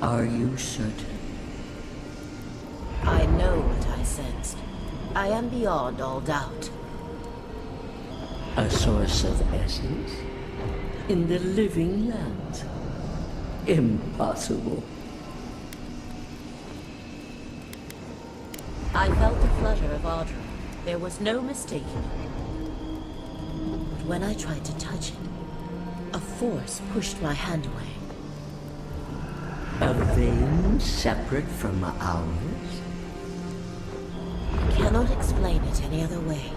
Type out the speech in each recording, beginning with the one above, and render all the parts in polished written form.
Are you certain? I know what I sensed. I am beyond all doubt. A source of essence? In the living lands? Impossible. I felt the flutter of Audra. There was no mistaking it. But when I tried to touch it, a force pushed my hand away. A vein separate from ours? I cannot explain it any other way.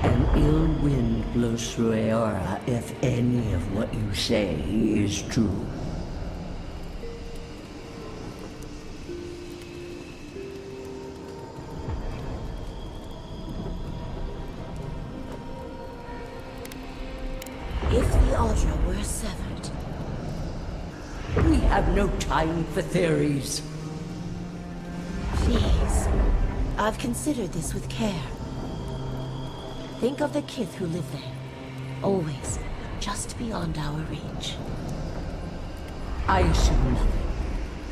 An ill wind blows through Aora if any of what you say is true. If the Audra were severed... We have no time for theories. Please. I've considered this with care. Think of the kith who live there. Always just beyond our reach. I assume nothing.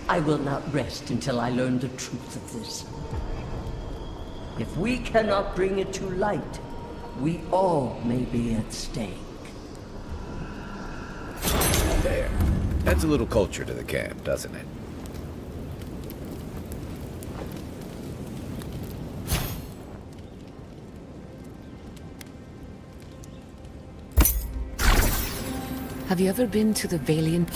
I will not rest until I learn the truth of this. If we cannot bring it to light, we all may be at stake. There. Adds a little culture to the camp, doesn't it? Have you ever been to the Valiant?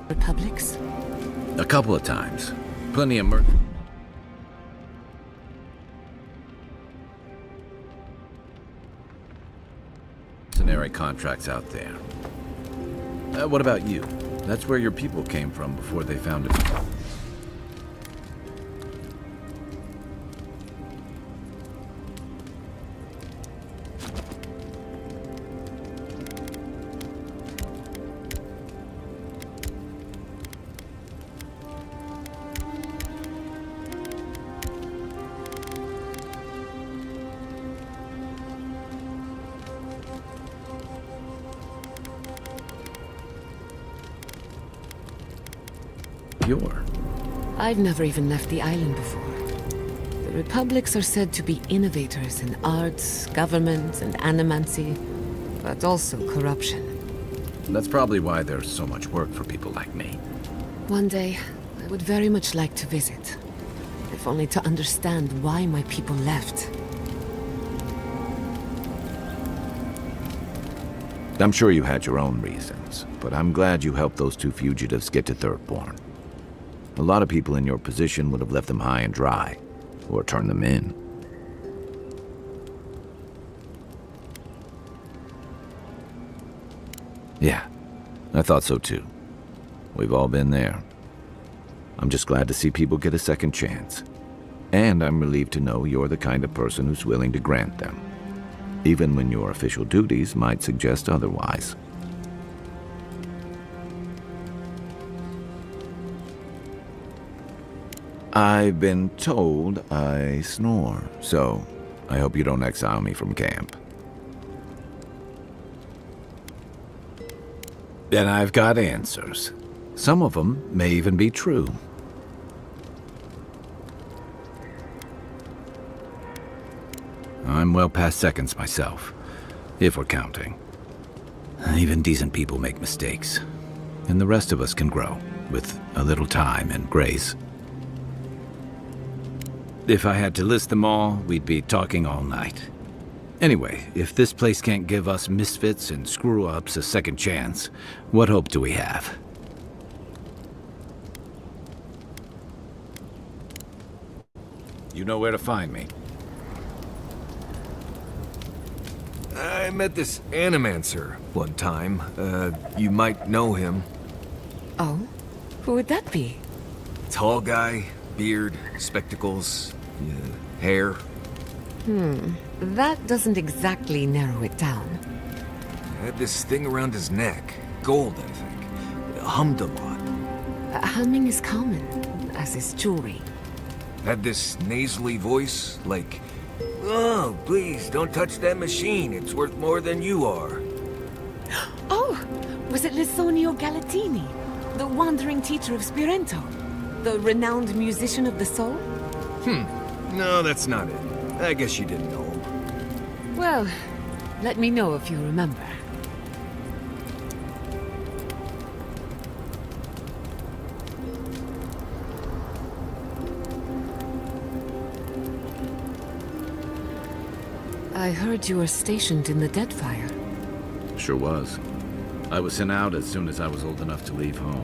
Republics? A couple of times. Plenty of mercenary contracts out there. What about you? That's where your people came from before they found it. Pure. I've never even left the island before. The Republics are said to be innovators in arts, government, and animancy, but also corruption. That's probably why there's so much work for people like me. One day, I would very much like to visit, if only to understand why my people left. I'm sure you had your own reasons, but I'm glad you helped those two fugitives get to Thirdborn. A lot of people in your position would have left them high and dry, or turned them in. Yeah, I thought so too. We've all been there. I'm just glad to see people get a second chance. And I'm relieved to know you're the kind of person who's willing to grant them, even when your official duties might suggest otherwise. I've been told I snore, so I hope you don't exile me from camp. And I've got answers. Some of them may even be true. I'm well past seconds myself, if we're counting. Even decent people make mistakes, and the rest of us can grow, with a little time and grace. If I had to list them all, we'd be talking all night. Anyway, if this place can't give us misfits and screw-ups a second chance, what hope do we have? You know where to find me. I met this animancer one time. You might know him. Oh? Who would that be? Tall guy, beard, spectacles, hair. That doesn't exactly narrow it down. Had this thing around his neck. Gold, I think. Hummed a lot. Humming is common, as is jewelry. Had this nasally voice, like, "Oh, please, don't touch that machine. It's worth more than you are." Oh, was it Lisonio Galatini, the wandering teacher of Spirento? The renowned musician of the soul? No, that's not it. I guess you didn't know him. Well, let me know if you remember. I heard you were stationed in the Deadfire. Sure was. I was sent out as soon as I was old enough to leave home.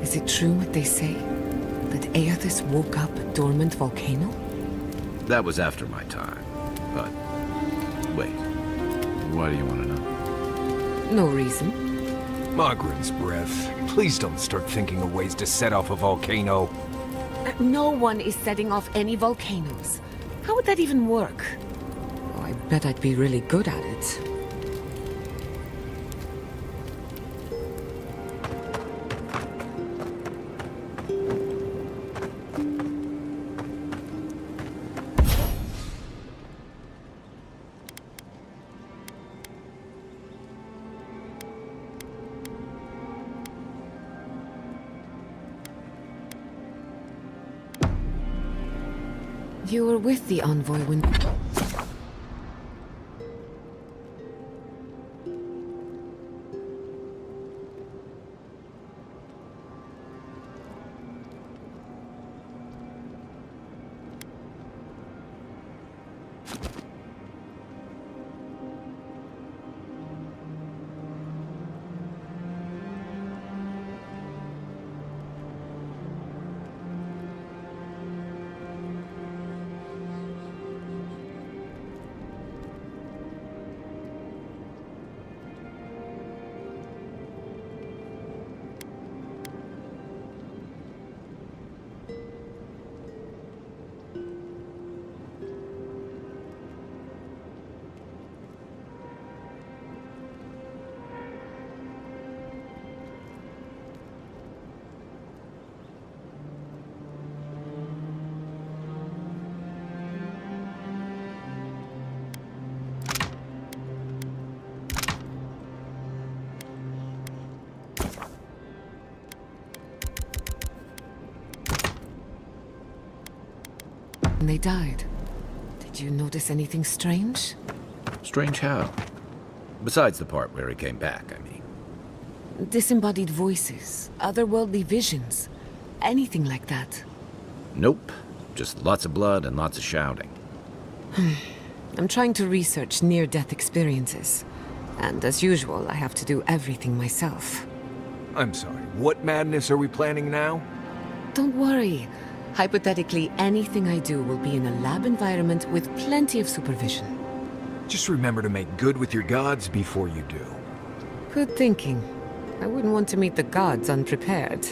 Is it true what they say? That Aethys woke up a dormant volcano? That was after my time. But, wait. Why do you want to know? No reason. Magrin's breath. Please don't start thinking of ways to set off a volcano. No one is setting off any volcanoes. How would that even work? Oh, I bet I'd be really good at it. You were with the envoy when... they died. Did you notice anything strange? Strange how? Besides the part where he came back, I mean. Disembodied voices, otherworldly visions, anything like that. Nope. Just lots of blood and lots of shouting. I'm trying to research near-death experiences. And as usual, I have to do everything myself. I'm sorry, what madness are we planning now? Don't worry. Hypothetically, anything I do will be in a lab environment with plenty of supervision. Just remember to make good with your gods before you do. Good thinking. I wouldn't want to meet the gods unprepared.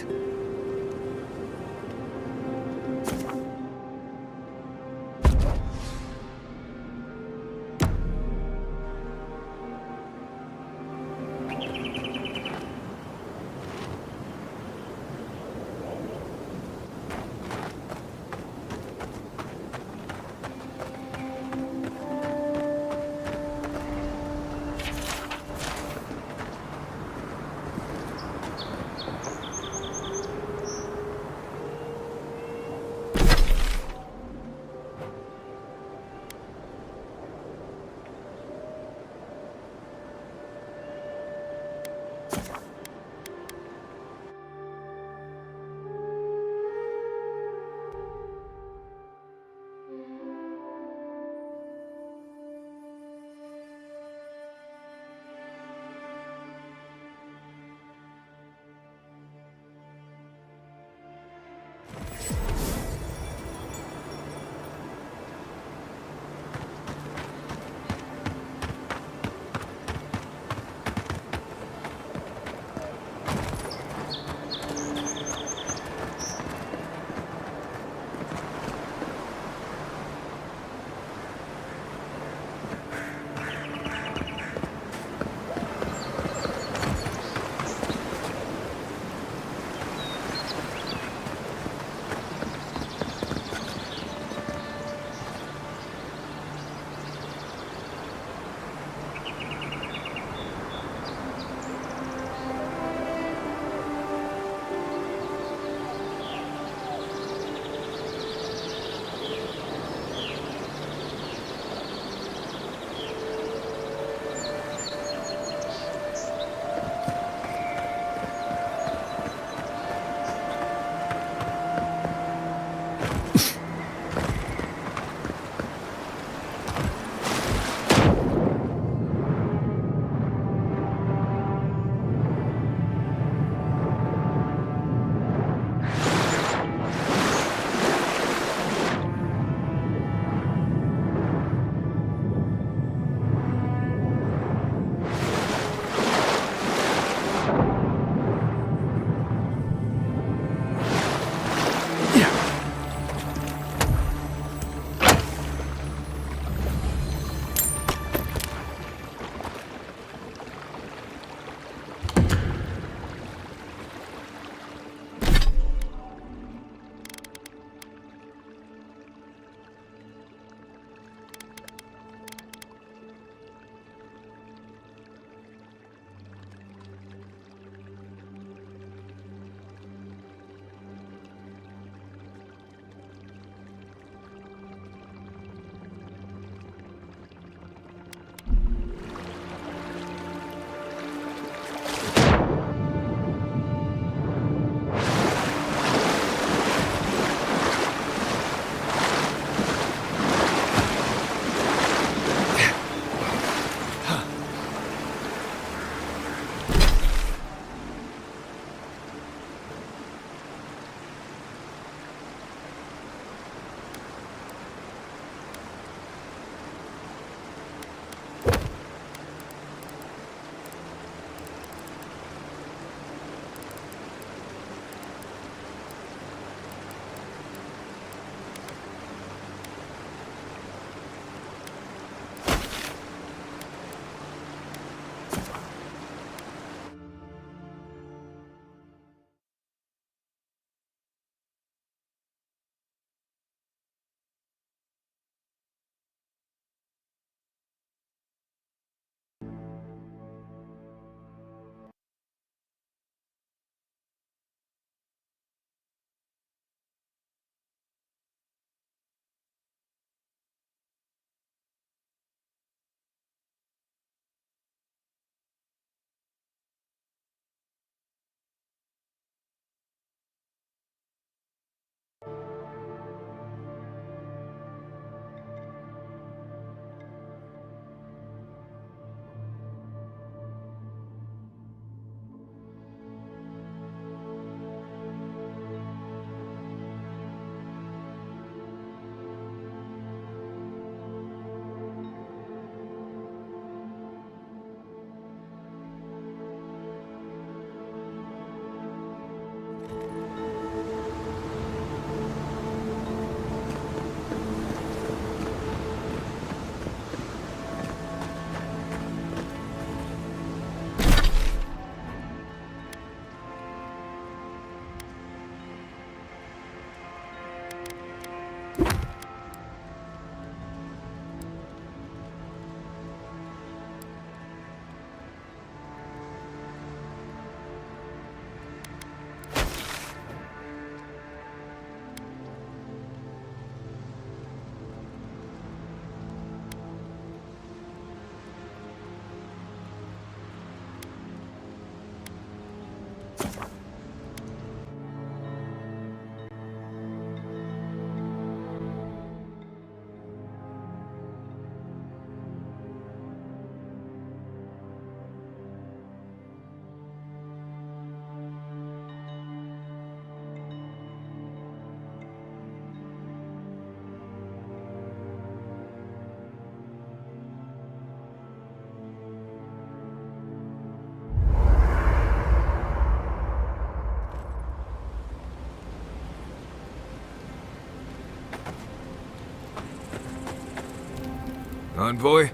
Envoy?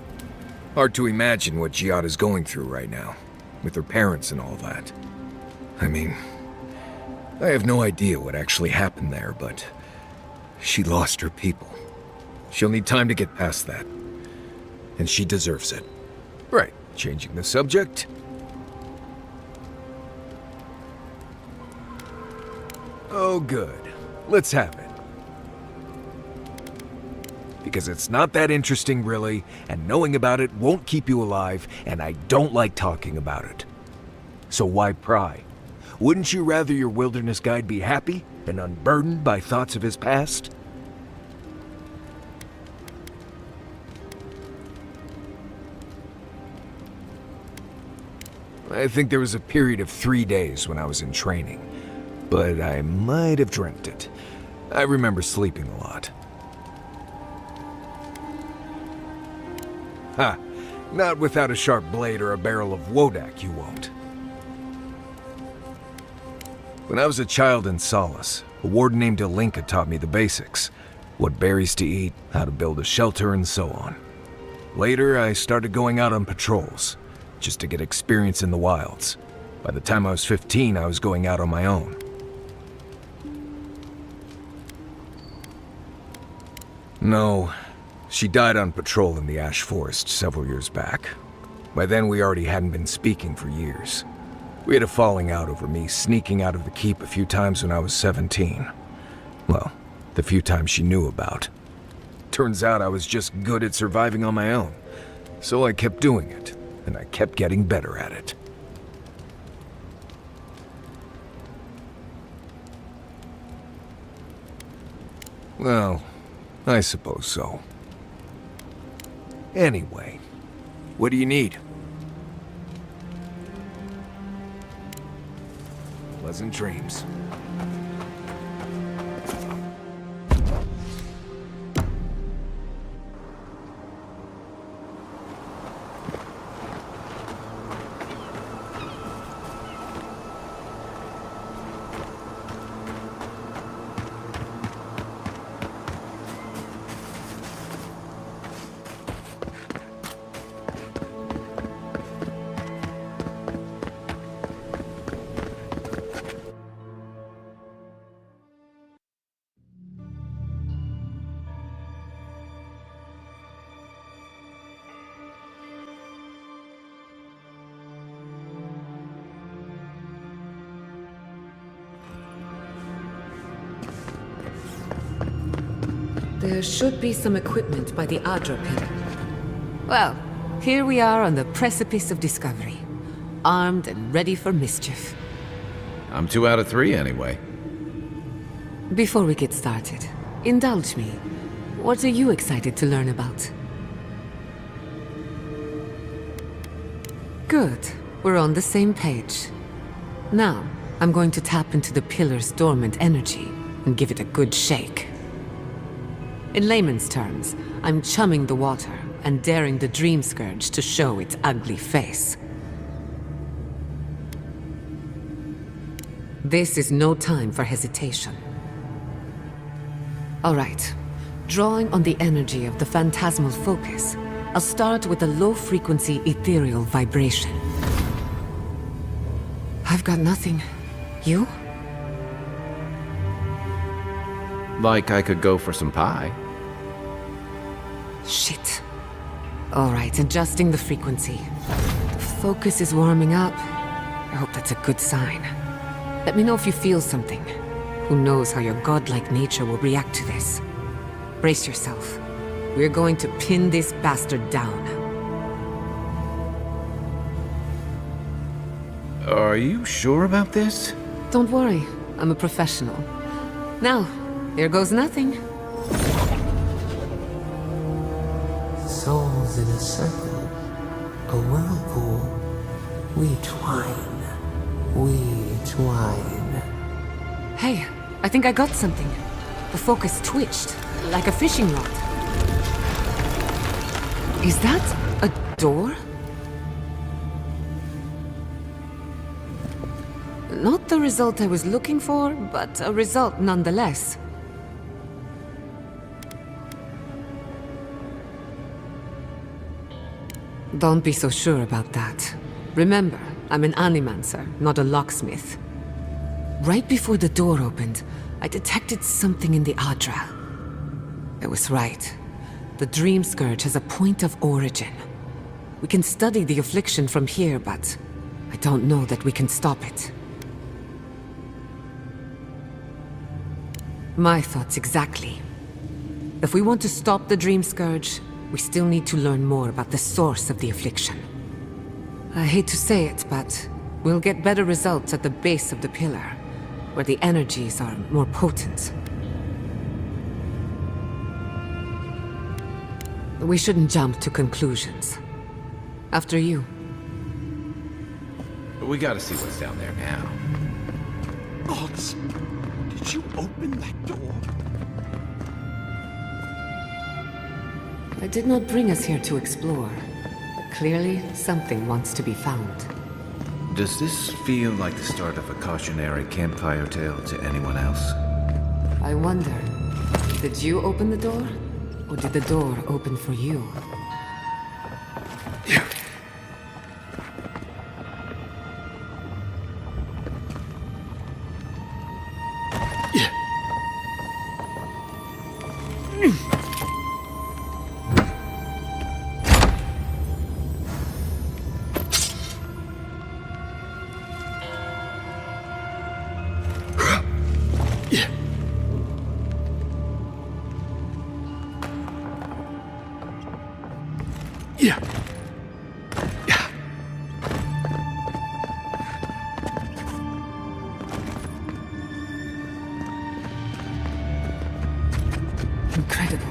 Hard to imagine what Giada's going through right now, with her parents and all that. I mean, I have no idea what actually happened there, but she lost her people. She'll need time to get past that. And she deserves it. Right, changing the subject. Oh, good. Let's have it. Because it's not that interesting, really, and knowing about it won't keep you alive, and I don't like talking about it. So why pry? Wouldn't you rather your wilderness guide be happy and unburdened by thoughts of his past? I think there was a period of 3 days when I was in training, but I might have dreamt it. I remember sleeping a lot. Ha! Not without a sharp blade or a barrel of Wodak, you won't. When I was a child in Solace, a warden named Alinka taught me the basics. What berries to eat, how to build a shelter, and so on. Later, I started going out on patrols, just to get experience in the wilds. By the time I was 15, I was going out on my own. No, she died on patrol in the Ash Forest several years back. By then, we already hadn't been speaking for years. We had a falling out over me sneaking out of the keep a few times when I was 17. Well, the few times she knew about. Turns out I was just good at surviving on my own. So I kept doing it, and I kept getting better at it. Well, I suppose so. Anyway, what do you need? Pleasant dreams. There should be some equipment by the Adra pit. Well, here we are on the precipice of discovery. Armed and ready for mischief. I'm 2 out of 3 anyway. Before we get started, indulge me. What are you excited to learn about? Good. We're on the same page. Now, I'm going to tap into the pillar's dormant energy and give it a good shake. In layman's terms, I'm chumming the water and daring the Dream Scourge to show its ugly face. This is no time for hesitation. All right. Drawing on the energy of the phantasmal focus, I'll start with a low-frequency ethereal vibration. I've got nothing. You? Like I could go for some pie. Shit. All right, adjusting the frequency. The focus is warming up. I hope that's a good sign. Let me know if you feel something. Who knows how your godlike nature will react to this. Brace yourself. We're going to pin this bastard down. Are you sure about this? Don't worry, I'm a professional. Now, here goes nothing. Souls in a circle, a whirlpool. We twine, we twine. Hey, I think I got something. The focus twitched, like a fishing rod. Is that a door? Not the result I was looking for, but a result nonetheless. Don't be so sure about that. Remember, I'm an animancer, not a locksmith. Right before the door opened, I detected something in the Adra. I was right. The Dream Scourge has a point of origin. We can study the affliction from here, but I don't know that we can stop it. My thoughts exactly. If we want to stop the Dream Scourge, we still need to learn more about the source of the affliction. I hate to say it, but we'll get better results at the base of the pillar, where the energies are more potent. We shouldn't jump to conclusions. After you. We gotta see what's down there now. Gods! Did you open that door? I did not bring us here to explore. But clearly, something wants to be found. Does this feel like the start of a cautionary campfire tale to anyone else? I wonder, did you open the door? Or did the door open for you? Incredible.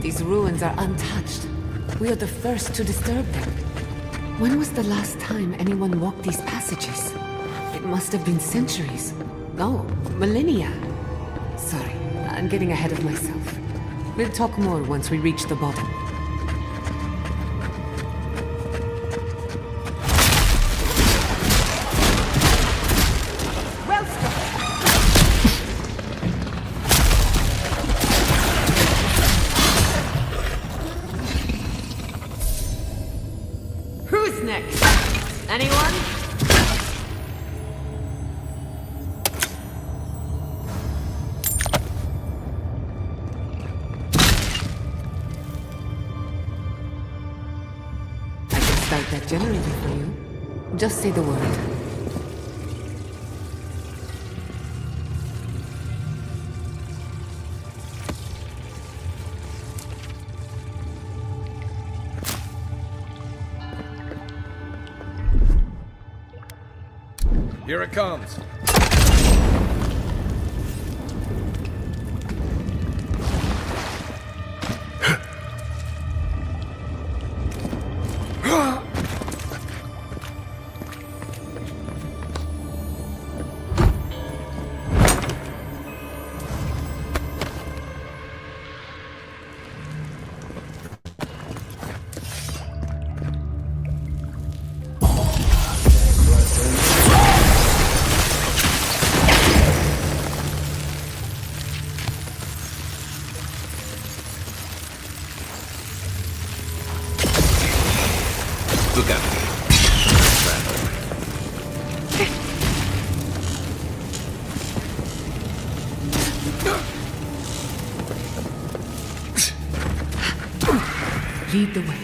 These ruins are untouched. We are the first to disturb them. When was the last time anyone walked these passages? It must have been centuries. No, millennia. Sorry, I'm getting ahead of myself. We'll talk more once we reach the bottom. Who's next? Anyone? I can start that generator for you. Just say the word. Here it comes. Look out. Lead the way.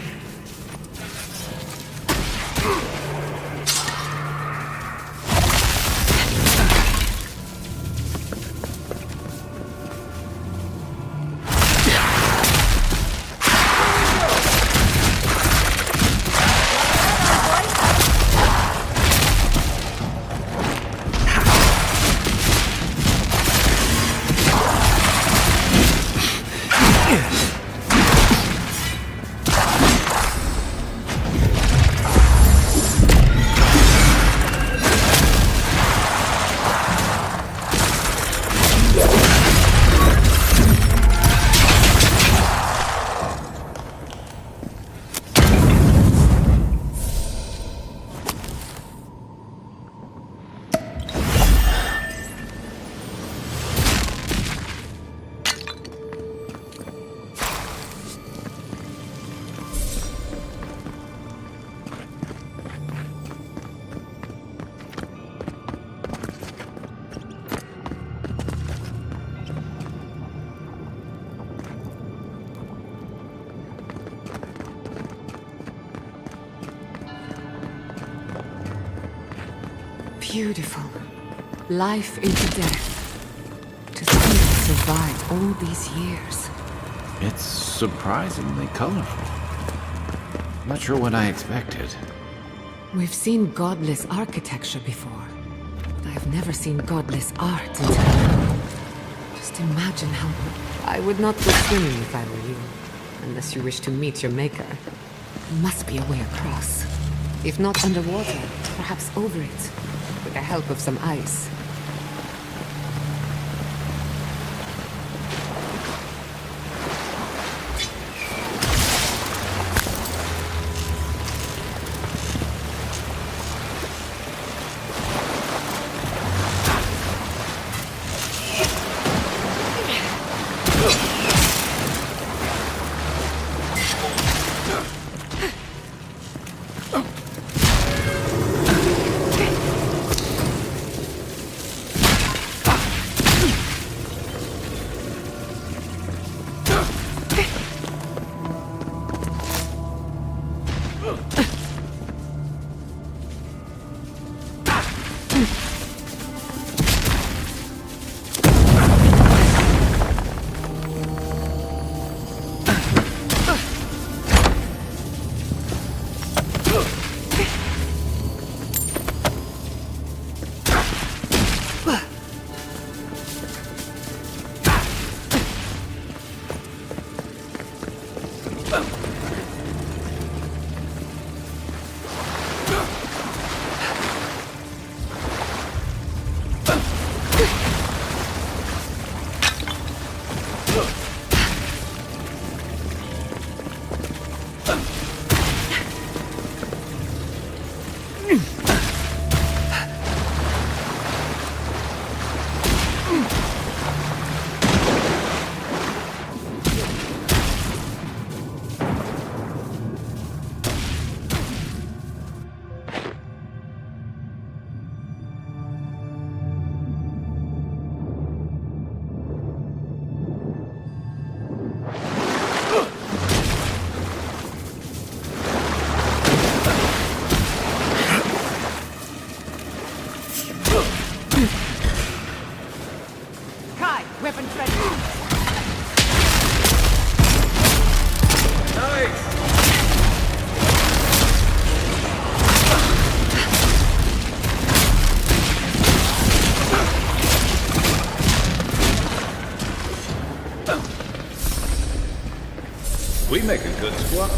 Beautiful. Life into death. To think it survived all these years. It's surprisingly colorful. Not sure what I expected. We've seen godless architecture before, but I've never seen godless art until... Just imagine how... I would not go swimming if I were you, unless you wish to meet your maker. There must be a way across. If not underwater, perhaps over it, with the help of some ice. We make a good squad.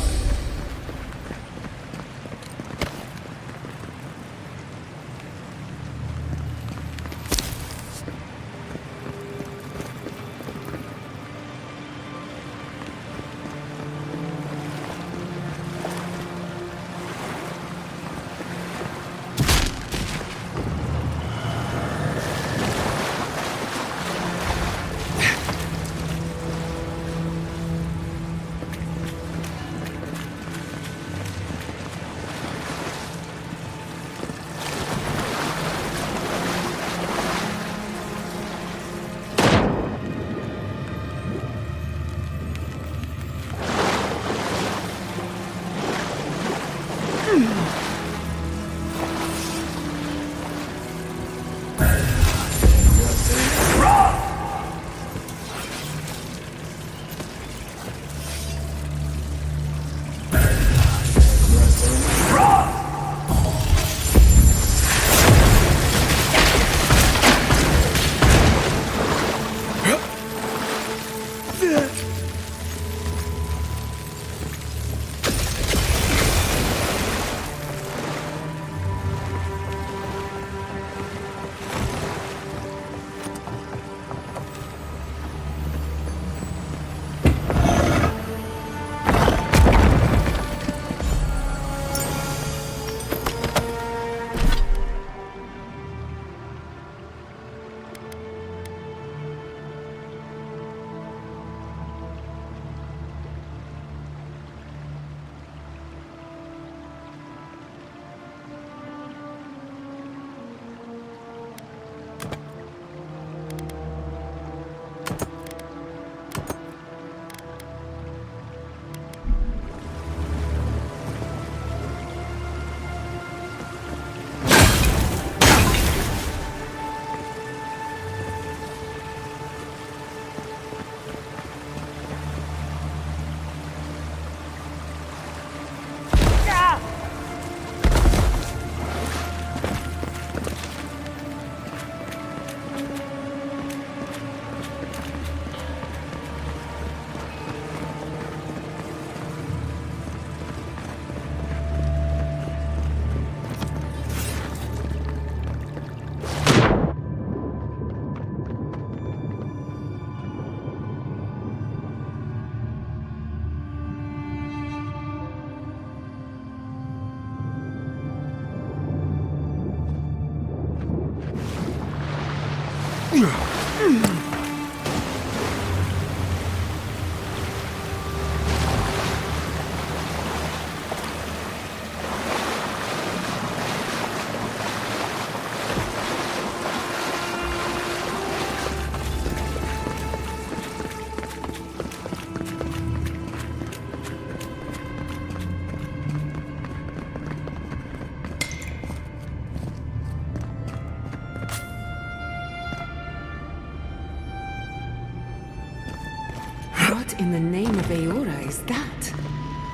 What in the name of Aora is that?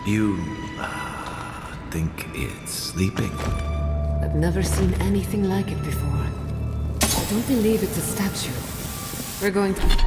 You, think it's sleeping? I've never seen anything like it before. I don't believe it's a statue. We're going to...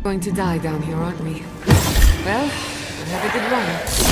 Going to die down here, aren't we? Well, we'll have a good run.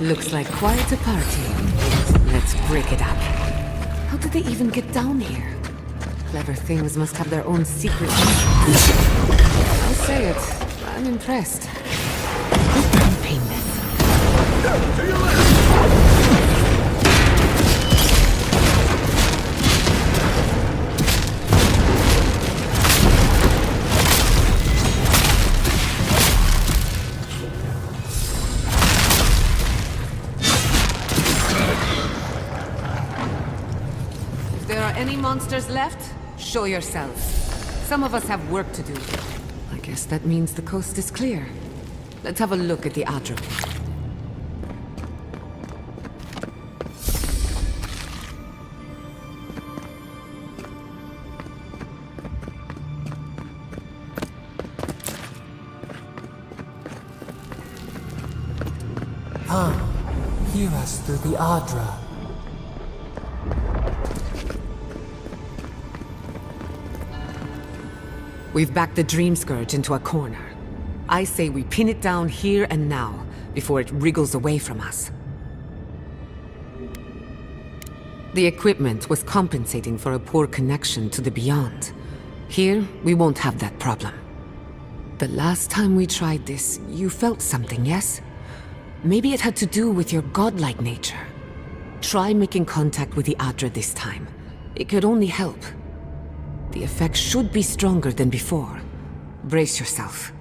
Looks like quite a party. Let's break it up. How did they even get down here? Clever things must have their own secret entrances. I'll say it. I'm impressed. I'm painless. To your left! any monsters left? Show yourselves. Some of us have work to do. I guess that means the coast is clear. Let's have a look at the Adra. Come, hear us through the Adra. We've backed the Dream Scourge into a corner. I say we pin it down here and now, before it wriggles away from us. The equipment was compensating for a poor connection to the Beyond. Here, we won't have that problem. The last time we tried this, you felt something, yes? Maybe it had to do with your godlike nature. Try making contact with the Adra this time. It could only help. The effect should be stronger than before. Brace yourself.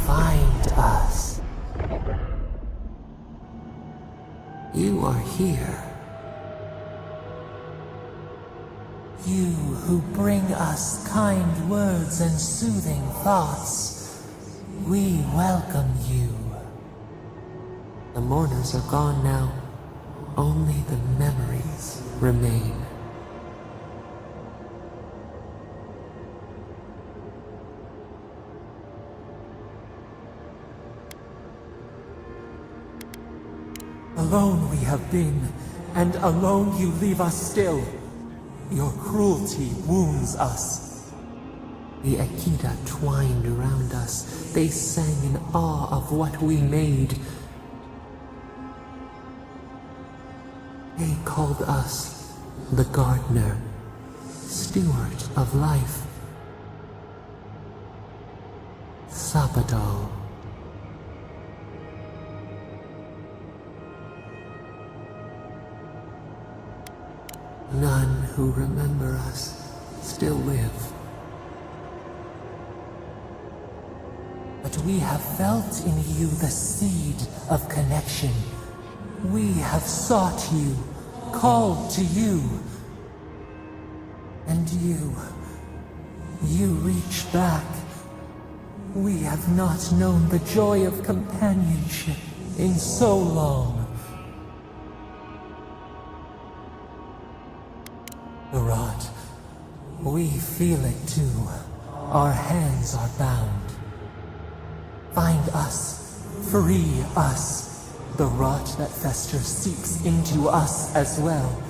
Find us. You are here. You who bring us kind words and soothing thoughts. We welcome you. The mourners are gone now. Only the memories remain. Alone we have been, and alone you leave us still. Your cruelty wounds us. The Akita twined around us. They sang in awe of what we made. They called us the Gardener, Steward of Life. Sabado. None who remember us still live. But we have felt in you the seed of connection. We have sought you, called to you. And you reach back. We have not known the joy of companionship in so long. The rot, we feel it too. Our hands are bound. Find us, free us. The rot that festers seeps into us as well.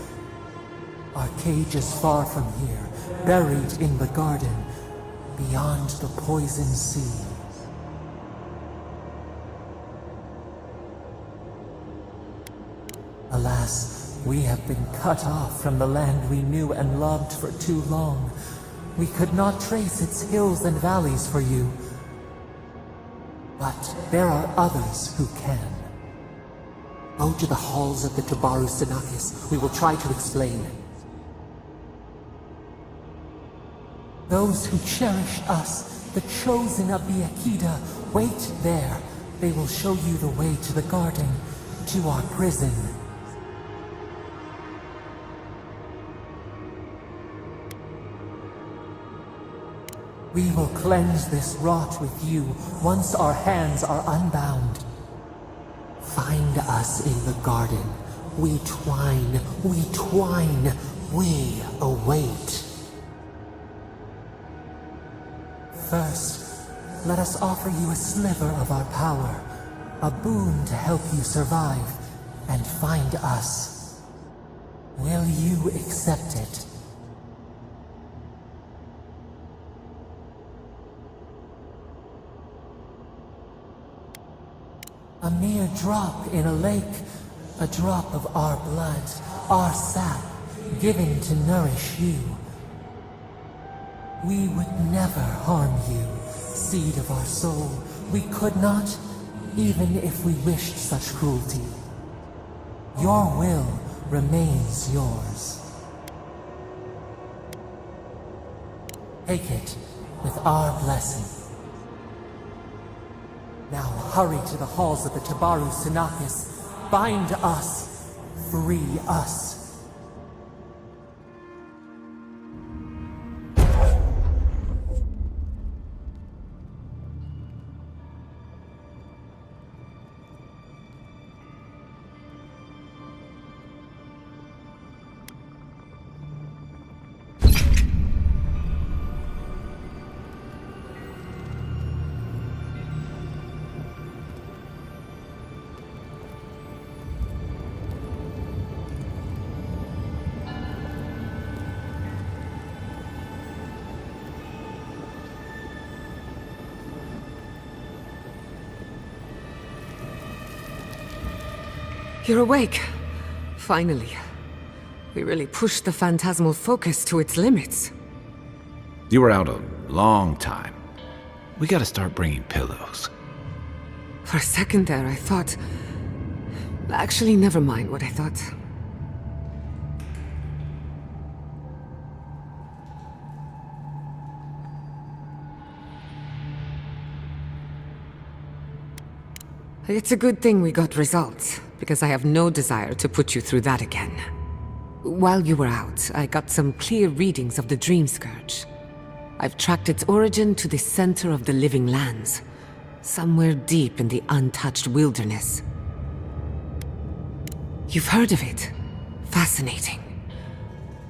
Our cage is far from here, buried in the garden, beyond the poison sea. Alas, we have been cut off from the land we knew and loved for too long. We could not trace its hills and valleys for you. But there are others who can. Go to the halls of the Tubaru Sinakis. We will try to explain. Those who cherish us, the chosen of the Akita, wait there. They will show you the way to the garden, to our prison. We will cleanse this rot with you once our hands are unbound. Find us in the garden. We twine, we await. First, let us offer you a sliver of our power, a boon to help you survive and find us. Will you accept it? A mere drop in a lake, a drop of our blood, our sap, given to nourish you. We would never harm you, seed of our soul. We could not, even if we wished such cruelty. Your will remains yours. Take it. with our blessing. Now hurry to the halls of the Tabaru Sinakis. Bind us. Free us. You're awake. Finally. We really pushed the phantasmal focus to its limits. You were out a long time. We gotta start bringing pillows. For a second there, I thought... Actually, never mind what I thought. It's a good thing we got results, because I have no desire to put you through that again. While you were out, I got some clear readings of the Dream Scourge. I've tracked its origin to the center of the Living Lands, somewhere deep in the untouched wilderness. You've heard of it? Fascinating.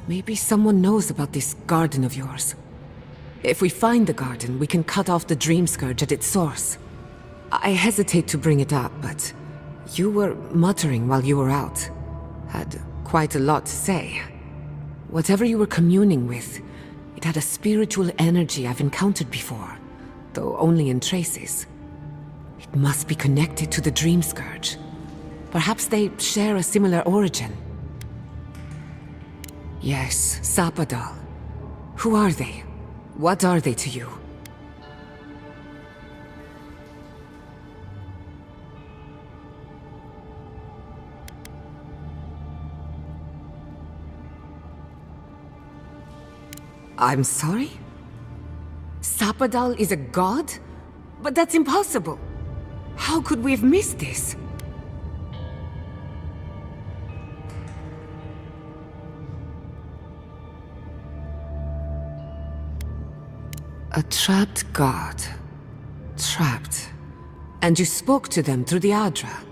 Maybe someone knows about this garden of yours. If we find the garden, we can cut off the Dream Scourge at its source. I hesitate to bring it up, but you were muttering while you were out. Had quite a lot to say. Whatever you were communing with, it had a spiritual energy I've encountered before, though only in traces. It must be connected to the Dream Scourge. Perhaps they share a similar origin. Yes, Sapadal. Who are they? What are they to you? I'm sorry? Sapadal is a god? But that's impossible! How could we have missed this? A trapped god. Trapped. And you spoke to them through the Adra.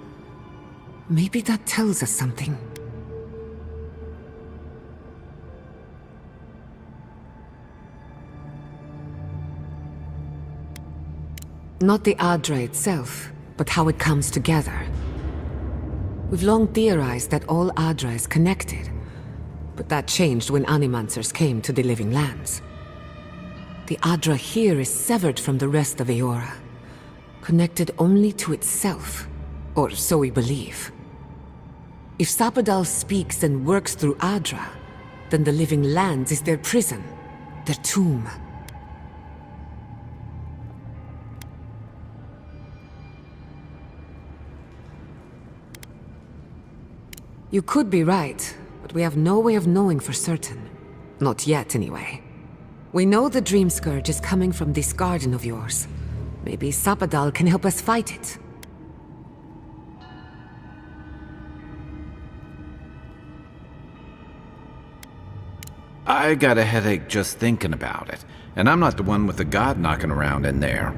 Maybe that tells us something. Not the Adra itself, but how it comes together. We've long theorized that all Adra is connected, but that changed when Animancers came to the Living Lands. The Adra here is severed from the rest of Eora, connected only to itself, or so we believe. If Sapadal speaks and works through Adra, then the Living Lands is their prison, their tomb. You could be right, but we have no way of knowing for certain. Not yet, anyway. We know the Dream Scourge is coming from this garden of yours. Maybe Sapadal can help us fight it. I got a headache just thinking about it, and I'm not the one with the god knocking around in there.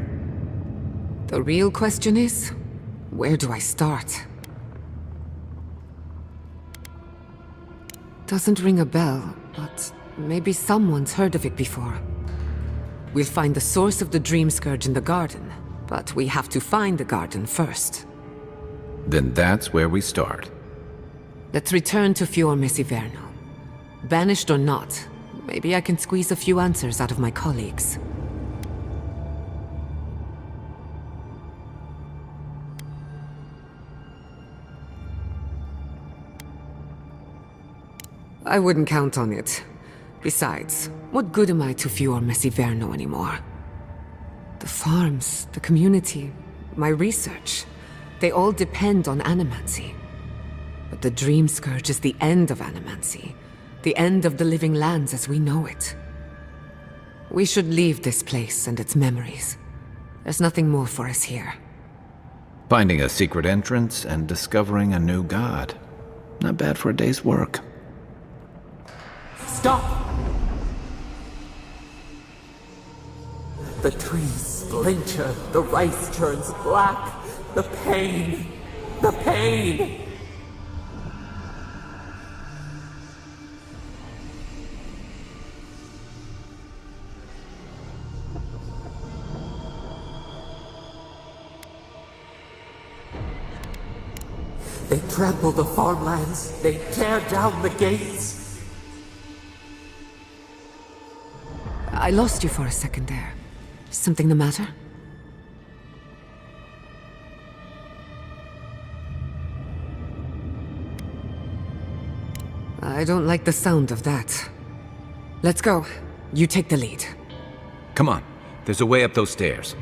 The real question is, where do I start? Doesn't ring a bell, but maybe someone's heard of it before. We'll find the source of the Dream Scourge in the garden, but we have to find the garden first. Then that's where we start. Let's return to Fior Messiverno. Banished or not, maybe I can squeeze a few answers out of my colleagues. I wouldn't count on it. Besides, what good am I to Fior Messiverno anymore? The farms, the community, my research, they all depend on animancy. But the Dream Scourge is the end of animancy, the end of the Living Lands as we know it. We should leave this place and its memories. There's nothing more for us here. Finding a secret entrance and discovering a new god. Not bad for a day's work. Stop! The trees splinter, the rice turns black. The pain! The pain! They trample the farmlands. They tear down the gates. I lost you for a second there. Something the matter? I don't like the sound of that. Let's go. You take the lead. Come on, there's a way up those stairs.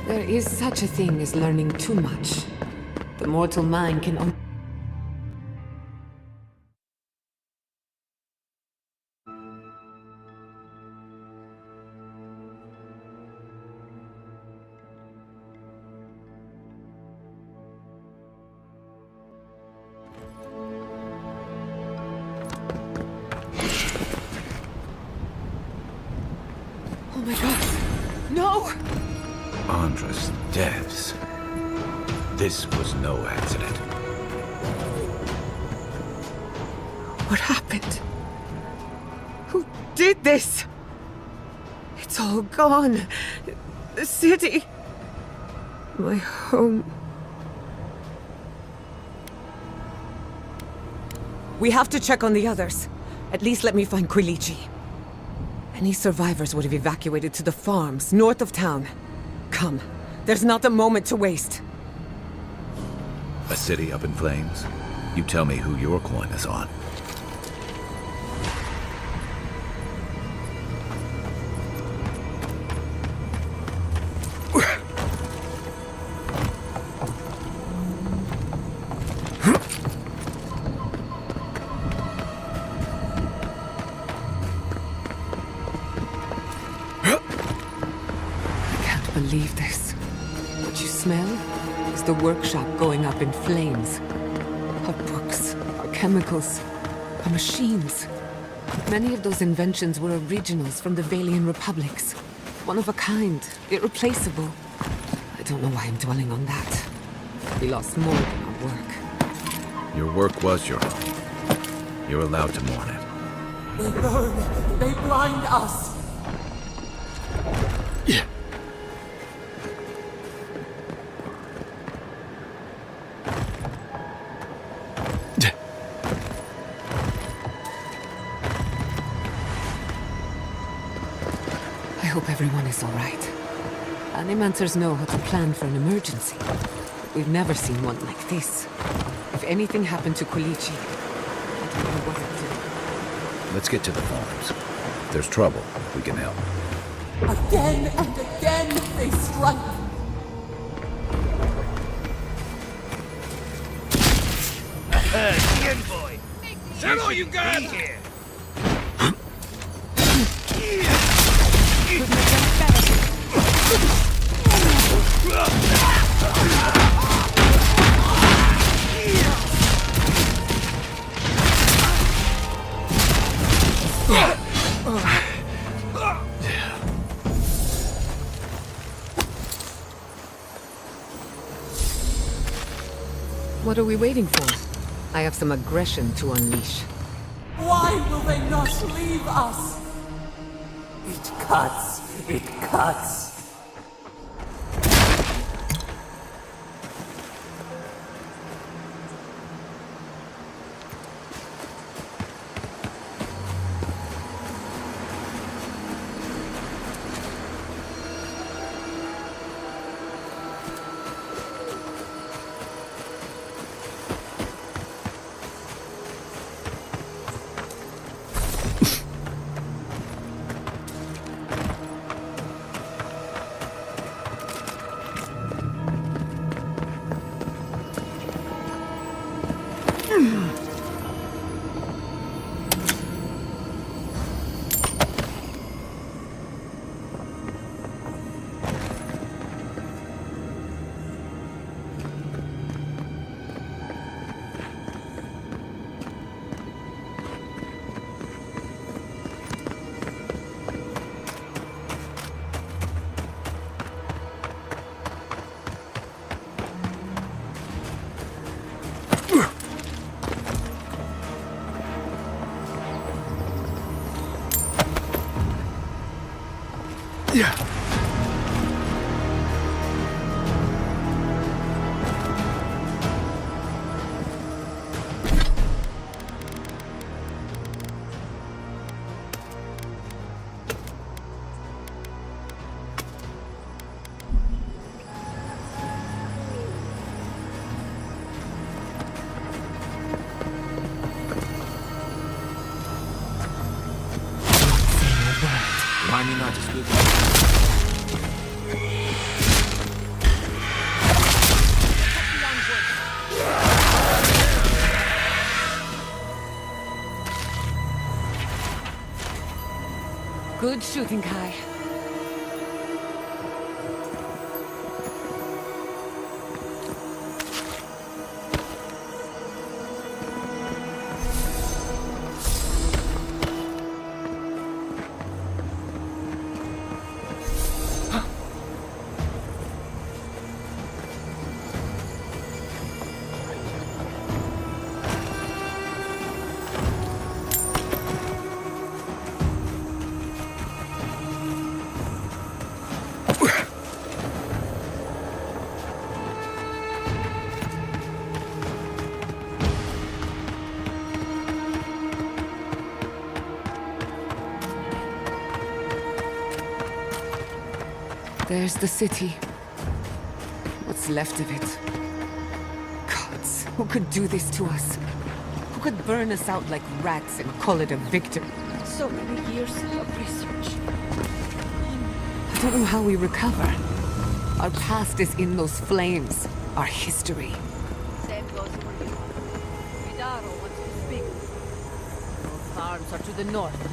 There is such a thing as learning too much. The mortal mind can only... Oh my god. No! Andra's deaths. This was no accident. What happened? Who did this? It's all gone. The city. My home. We have to check on the others. At least let me find Quilichi. Any survivors would have evacuated to the farms north of town. Come, there's not a moment to waste. A city up in flames? You tell me who your coin is on. Believe this. What you smell is the workshop going up in flames. A chemicals, our machines. Many of those inventions were originals from the Valian republics. One of a kind, irreplaceable. I don't know why I'm dwelling on that. We lost more than our work. Your work was your own. You're allowed to mourn it. They burn. They blind us. I hope everyone is all right. Animancers know how to plan for an emergency. We've never seen one like this. If anything happened to Kolichi, I don't know what I'd do. Let's get to the farms. If there's trouble, we can help. Again and again they strike. Boy. Is that all you got? Here. What are we waiting for? I have some aggression to unleash. Why will they not leave us? It cuts. It cuts. Remind me not to spook Good shooting, Kai. There's the city. What's left of it? Gods, who could do this to us? Who could burn us out like rats and call it a victory? So many years of research. I don't know how we recover. Our past is in those flames. Our history. Same goes for you. Vidaro wants to speak. Both farms are to the north.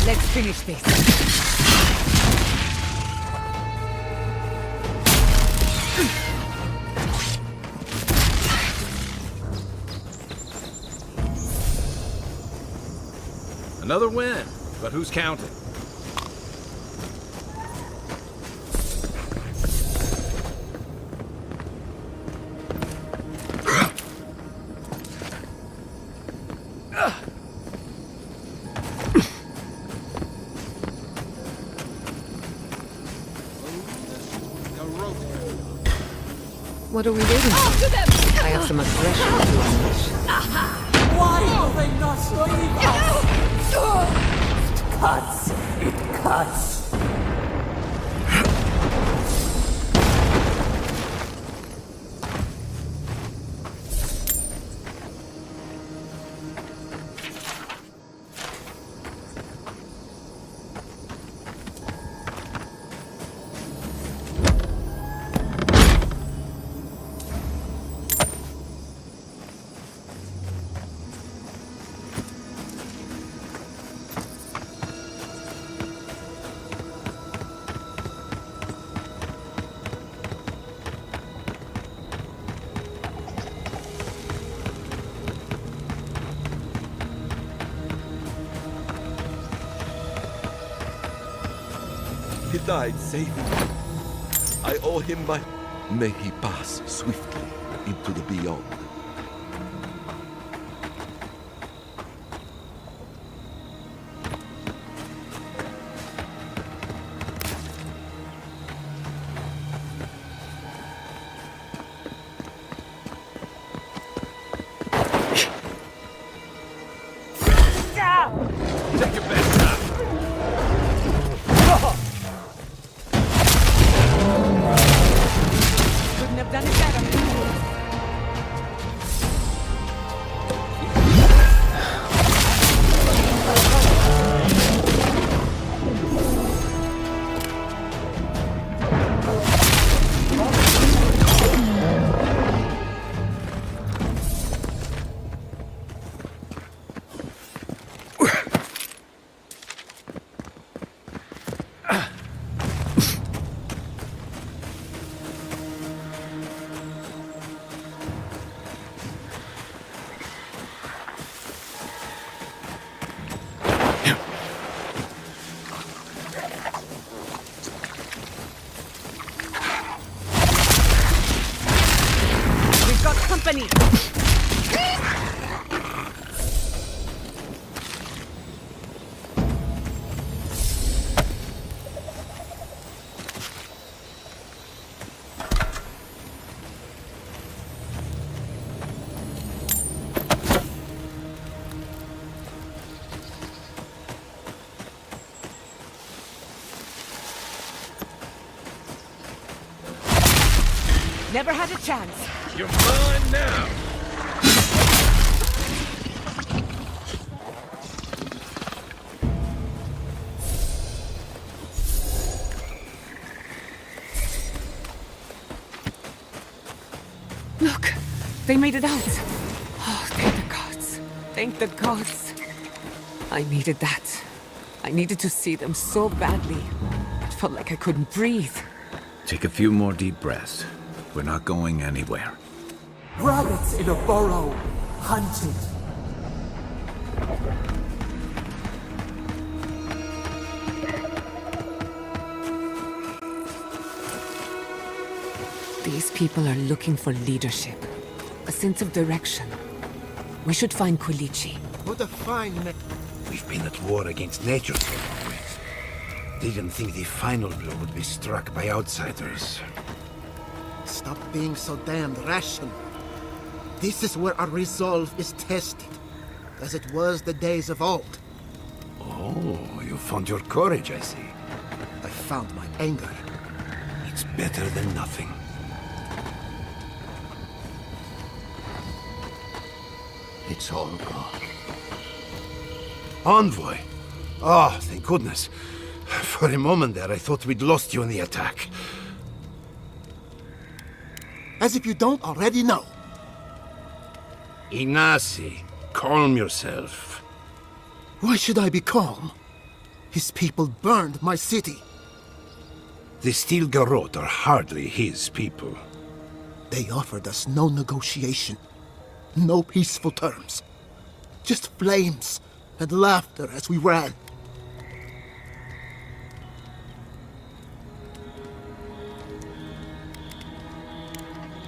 Let's finish this. Another win, but who's counting? What are we waiting for? I have some aggression to unleash. Why will they not leave us? Cuts. It cuts. He died saving me. I owe him my... May he pass swiftly into the beyond. Take your best shot. Couldn't have done it better. We've got company. Never had a chance. You're mine now. Look, they made it out. Oh, thank the gods. Thank the gods. I needed that. I needed to see them so badly. It felt like I couldn't breathe. Take a few more deep breaths. We're not going anywhere. Rabbits in a burrow. Hunted. These people are looking for leadership. A sense of direction. We should find Kulichi. What a fine man. We've been at war against nature for always. Didn't think the final blow would be struck by outsiders. Stop being so damned rational. This is where our resolve is tested, as it was the days of old. Oh, you found your courage, I see. I found my anger. It's better than nothing. It's all gone. Envoy! Oh, thank goodness. For a moment there, I thought we'd lost you in the attack. As if you don't already know. Ignacy, calm yourself. Why should I be calm? His people burned my city. The Steel Garrote are hardly his people. They offered us no negotiation, no peaceful terms. Just flames and laughter as we ran.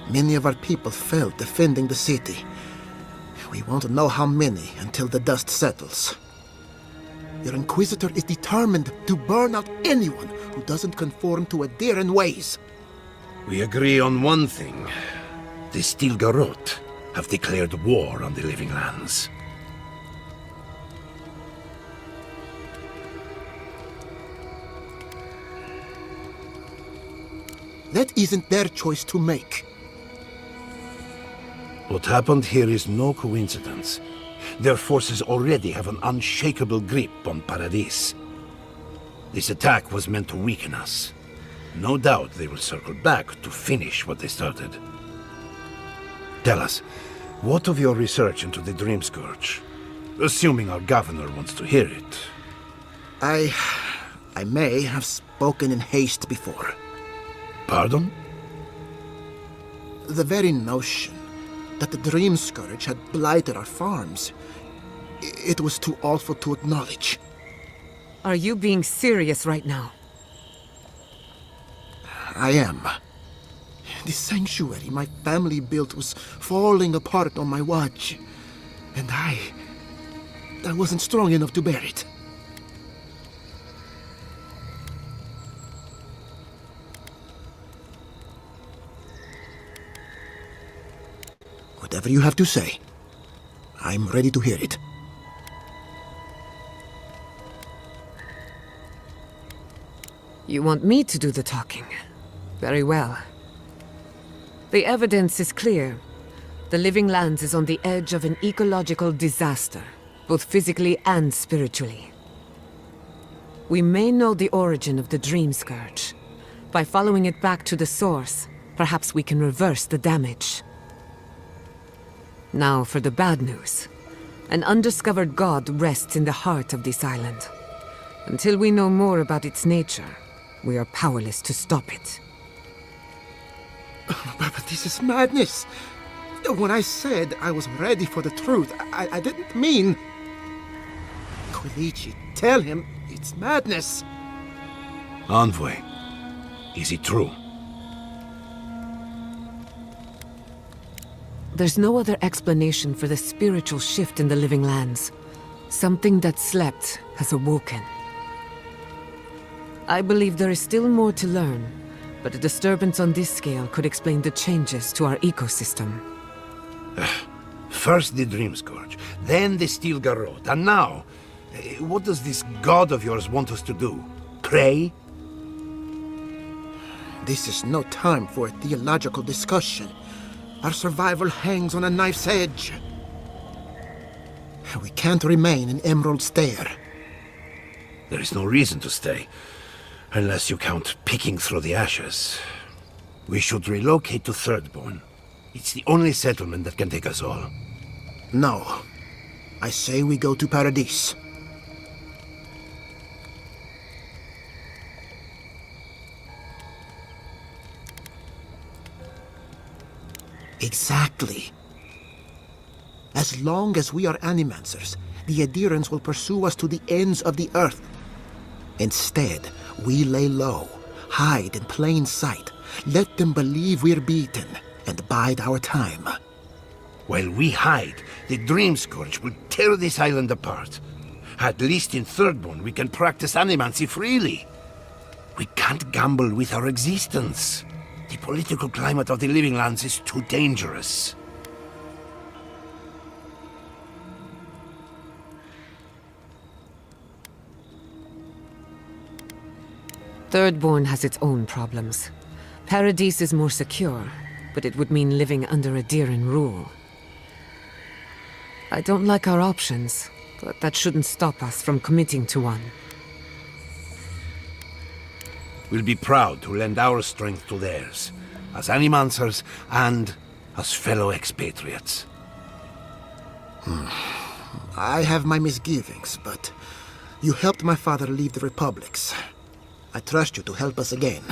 Many of our people fell defending the city. We won't know how many until the dust settles. Your Inquisitor is determined to burn out anyone who doesn't conform to Adiran ways. We agree on one thing. The Steel Garrote have declared war on the Living Lands. That isn't their choice to make. What happened here is no coincidence. Their forces already have an unshakable grip on Paradis. This attack was meant to weaken us. No doubt they will circle back to finish what they started. Tell us, what of your research into the Dream Scourge? Assuming our governor wants to hear it. I may have spoken in haste before. Pardon? The very notion that the Dream Scourge had blighted our farms, it was too awful to acknowledge. Are you being serious right now? I am. The sanctuary my family built was falling apart on my watch, and I wasn't strong enough to bear it. Whatever you have to say, I'm ready to hear it. You want me to do the talking? Very well. The evidence is clear. The Living Lands is on the edge of an ecological disaster, both physically and spiritually. We may know the origin of the Dream Scourge. By following it back to the source, perhaps we can reverse the damage. Now for the bad news. An undiscovered god rests in the heart of this island. Until we know more about its nature, we are powerless to stop it. But this is madness. When I said I was ready for the truth, I didn't mean... Quilici, tell him it's madness. Envoy, is it true? There's no other explanation for the spiritual shift in the Living Lands. Something that slept has awoken. I believe there is still more to learn, but a disturbance on this scale could explain the changes to our ecosystem. First the Dream Scourge, then the Steel Garrote, and now... what does this god of yours want us to do? Pray? This is no time for a theological discussion. Our survival hangs on a knife's edge. We can't remain in Emerald Stair. There is no reason to stay, unless you count picking through the ashes. We should relocate to Thirdborn. It's the only settlement that can take us all. No. I say we go to Paradis. Exactly. As long as we are Animancers, the Adirans will pursue us to the ends of the earth. Instead, we lay low, hide in plain sight, let them believe we're beaten, and bide our time. While we hide, the Dream Scourge will tear this island apart. At least in Thirdborn, we can practice animancy freely. We can't gamble with our existence. The political climate of the Living Lands is too dangerous. Thirdborn has its own problems. Paradis is more secure, but it would mean living under Adiran rule. I don't like our options, but that shouldn't stop us from committing to one. We'll be proud to lend our strength to theirs, as Animancers and as fellow expatriates. I have my misgivings, but You helped my father leave the Republics. I trust you to help us again.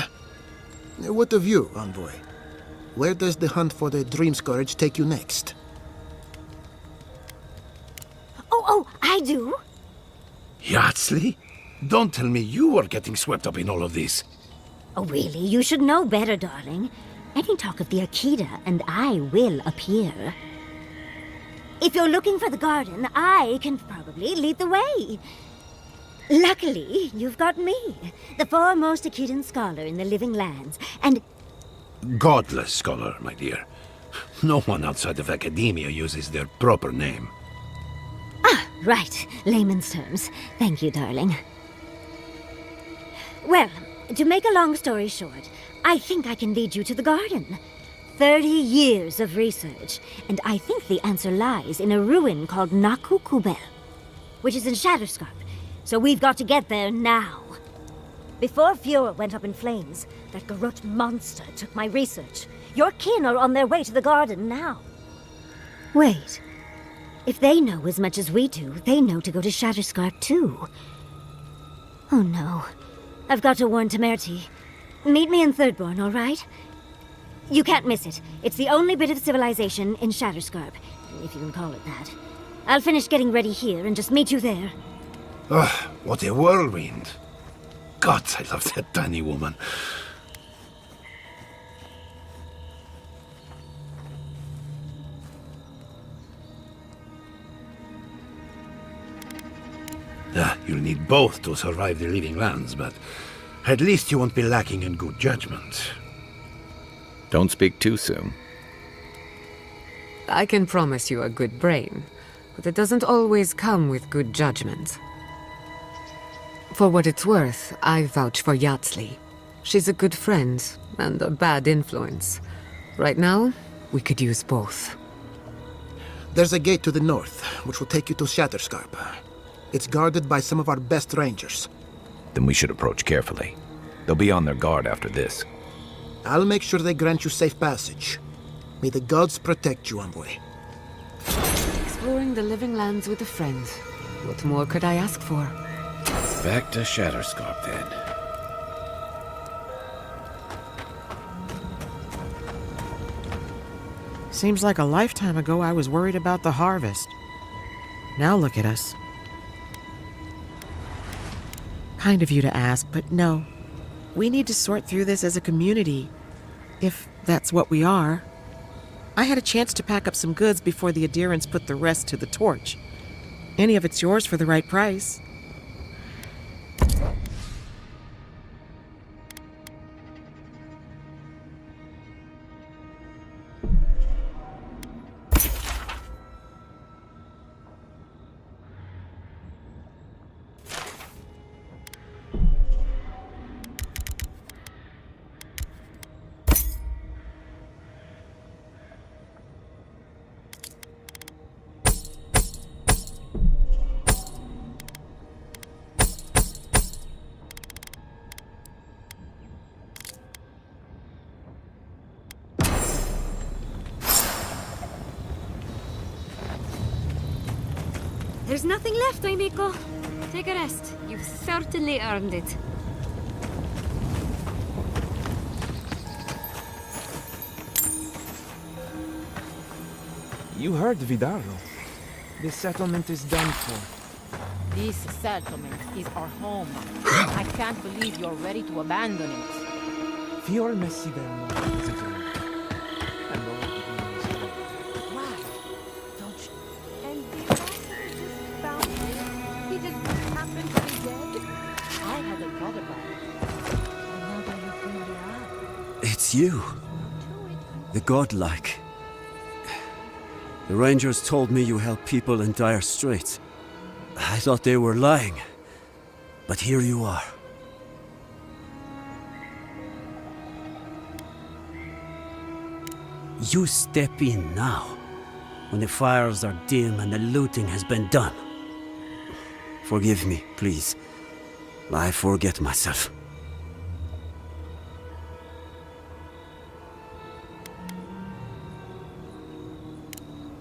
What of you, Envoy? Where does the hunt for the Dream Scourge take you next? Oh, I do. Yardsley? Don't tell me you are getting swept up in all of this. Oh, really? You should know better, darling. Any talk of the Akita, and I will appear. If you're looking for the garden, I can probably lead the way. Luckily, you've got me, the foremost Akitan scholar in the Living Lands, and... Godless scholar, my dear. No one outside of academia uses their proper name. Ah, right. Layman's terms. Thank you, darling. Well, to make a long story short, I think I can lead you to the garden. 30 years of research, and I think the answer lies in a ruin called Naku Kubel, which is in Shatterscarp. So we've got to get there now. Before Fiora went up in flames, that Garrote monster took my research. Your kin are on their way to the garden now. Wait. If they know as much as we do, they know to go to Shatterscarp too. Oh no. I've got to warn Temerity. Meet me in Thirdborn, all right? You can't miss it. It's the only bit of civilization in Shatterscarp, if you can call it that. I'll finish getting ready here and just meet you there. Ugh, what a whirlwind. God, I love that tiny woman. You'll need both to survive the Living Lands, but at least you won't be lacking in good judgment. Don't speak too soon. I can promise you a good brain, but it doesn't always come with good judgment. For what it's worth, I vouch for Yardsley. She's a good friend and a bad influence. Right now, we could use both. There's a gate to the north, which will take you to Shatterscarp. It's guarded by some of our best rangers. Then we should approach carefully. They'll be on their guard after this. I'll make sure they grant you safe passage. May the gods protect you, Envoy. Exploring the Living Lands with a friend. What more could I ask for? Back to Shatterscarp, then. Seems like a lifetime ago I was worried about the harvest. Now look at us. Kind of you to ask, but no. We need to sort through this as a community, if that's what we are. I had a chance to pack up some goods before the adherents put the rest to the torch. Any of it's yours for the right price. There's nothing left, Oimiko. Take a rest. You've certainly earned it. You heard Vidaro. This settlement is done for. This settlement is our home. I can't believe you're ready to abandon it. Fior Messi Vermo is a dream. Why? Don't you? And the ambassador just found him? He just happened to be dead? I hadn't thought about it. And now that you bring it up. It's you. The godlike. The Rangers told me you help people in dire straits. I thought they were lying. But here you are. You step in now, when the fires are dim and the looting has been done. Forgive me, please. I forget myself.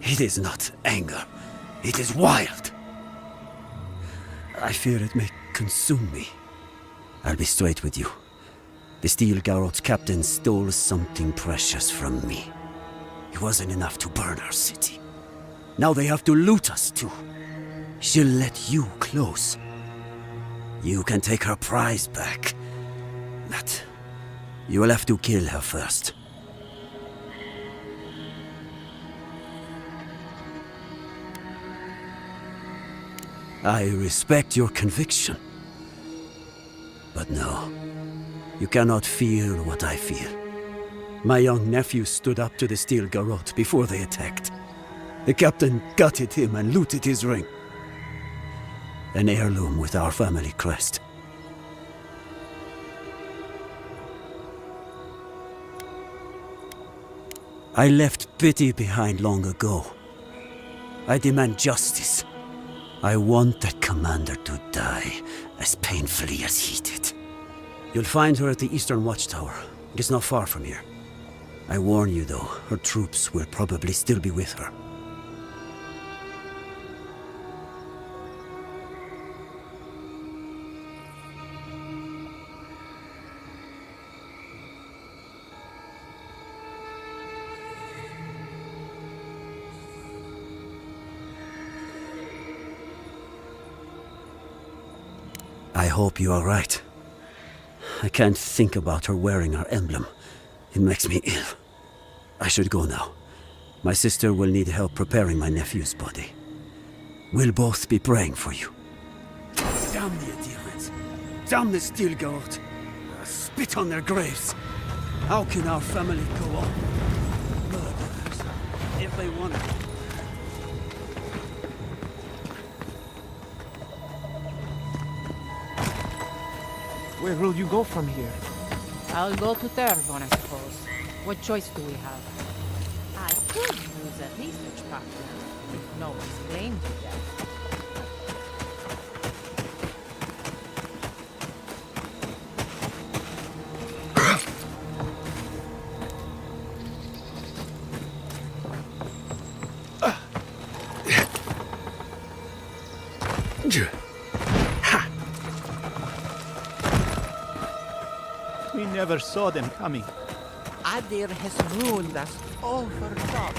It is not anger. It is wild. I fear it may consume me. I'll be straight with you. The Steel Garrot's captain stole something precious from me. It wasn't enough to burn our city. Now they have to loot us too. She'll let you close. You can take her prize back. But you will have to kill her first. I respect your conviction. But no, you cannot feel what I feel. My young nephew stood up to the Steel Garrot before they attacked. The captain gutted him and looted his ring. An heirloom with our family crest. I left pity behind long ago. I demand justice. I want that commander to die as painfully as he did. You'll find her at the Eastern Watchtower. It's not far from here. I warn you though, her troops will probably still be with her. I hope you are right. I can't think about her wearing our emblem. It makes me ill. I should go now. My sister will need help preparing my nephew's body. We'll both be praying for you. Damn the adherents. Damn the Steel Garrot. Spit on their graves. How can our family go on? Murderers. If they want to. Where will you go from here? I'll go to Tervon, I suppose. What choice do we have? I could use a research partner, if no one's claimed it yet. We never saw them coming. Adir has ruled us over top.